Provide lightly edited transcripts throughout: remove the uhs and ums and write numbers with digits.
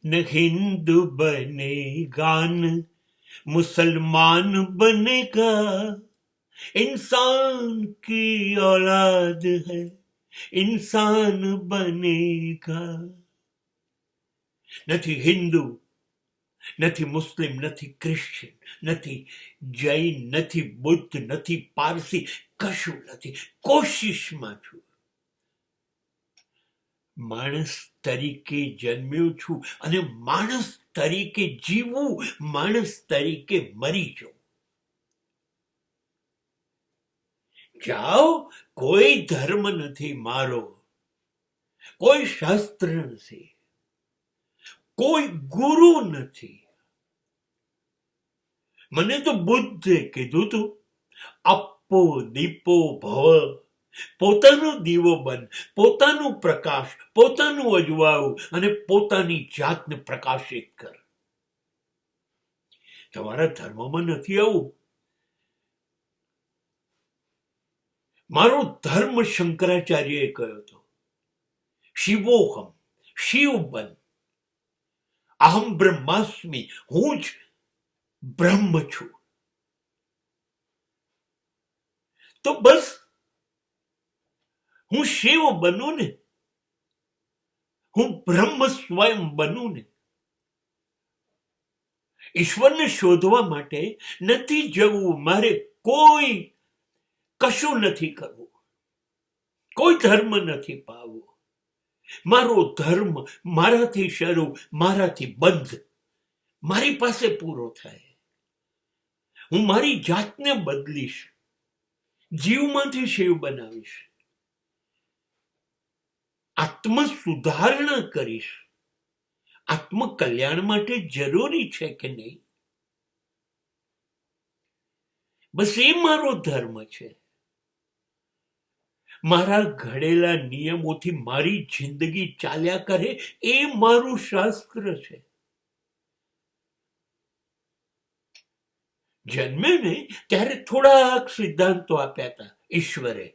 न हिंदू बनेगा न मुसलमान बनेगा, इंसान की औलाद है इंसान बनेगा. નથી હિન્દુ, નથી મુસ્લિમ, નથી ક્રિશ્ચિયન, નથી જૈન, નથી બુદ્ધ, નથી પારસી, કશું નથી. કોશિશમાં છું. માણસ તરીકે જન્મ્યો છું અને માણસ તરીકે જીવવું, માણસ તરીકે મરી જવું. જાઓ, કોઈ ધર્મ નથી મારો, કોઈ શાસ્ત્ર નથી, કોઈ ગુરુ નથી. મને તો બુદ્ધે કીધું તું, આપો દીપો ભવ, પોતાનો દીવો બન, પોતાનું પ્રકાશ, પોતાનું અજવાળું અને પોતાની જાતને પ્રકાશિત કર. તમારા ધર્મમાં નથી આવું. મારો ધર્મ શંકરાચાર્યએ કહ્યો હતો, શિવોહમ, શિવ બન, અહમ બ્રહ્માસ્મિ, હું જ બ્રહ્મ છું. તો બસ હું શિવ બનું ને, હું બ્રહ્મ સ્વયં બનું ને. ઈશ્વરને શોધવા માટે નથી જવું મારે, કોઈ કશું નથી કરવું, કોઈ ધર્મ નથી પાવવો. મારો ધર્મ મારાથી શરૂ, મારાથી બંધ, મારી પાસે પૂરો થાય. હું મારી જાતને બદલીશ, જીવમાંથી શિવ બનાવીશ, આત્મ સુધારણા કરીશ. આત્મ કલ્યાણ માટે જરૂરી છે કે નહીં? બસ એ મારો ધર્મ છે. મારા ઘડેલા નિયમોથી મારી જિંદગી ચાલ્યા કરે એ મારું શાસ્ત્ર છે. જન્મે ને ત્યારે થોડાક સિદ્ધાંતો આપ્યા હતા ઈશ્વરે.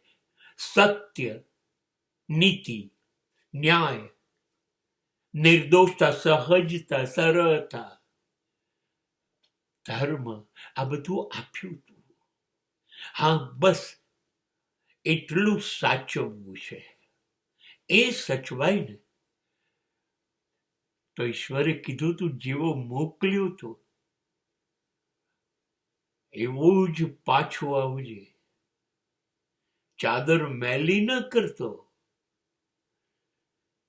સત્ય, નીતિ, ન્યાય, નિર્દોષતા, સહજતા, સરળતા, ધર્મ, આ બધું આપ્યું હતું. હા, બસ એટલું સાચવવું છે. એ સચવાય ને તો ઈશ્વરે કીધું તું જેવો મોકલ્યું તું એવું જ પાછું આવજે. ચાદર મેલી ન કરતો,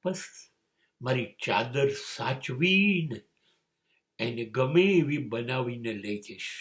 બસ મારી ચાદર સાચવીને એને ગમે એવી બનાવીને લઈ જઈશ.